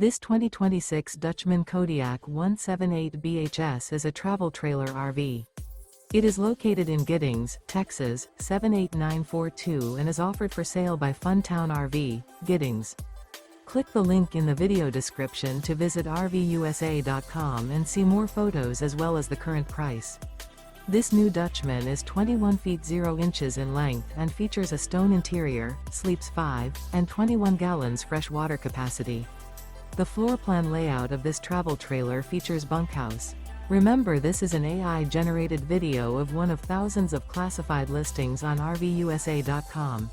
This 2026 Dutchmen Kodiak 178 BHS is a travel trailer RV. It is located in Giddings, Texas, 78942 and is offered for sale by Funtown RV, Giddings. Click the link in the video description to visit RVUSA.com and see more photos as well as the current price. This new Dutchmen is 21 feet 0 inches in length and features a stone interior, sleeps 5, and 21 gallons fresh water capacity. The floor plan layout of this travel trailer features bunkhouse. Remember, this is an AI-generated video of one of thousands of classified listings on RVUSA.com.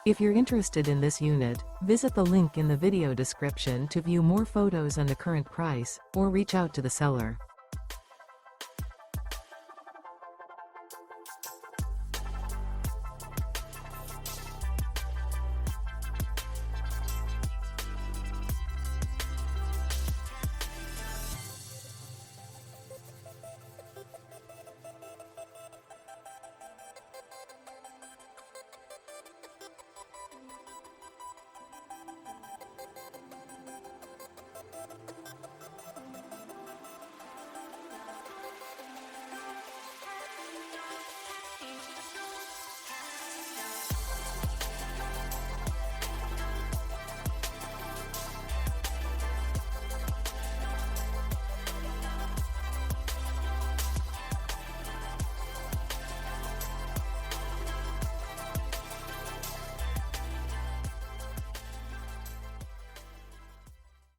If you're interested in this unit, visit the link in the video description to view more photos and the current price, or reach out to the seller.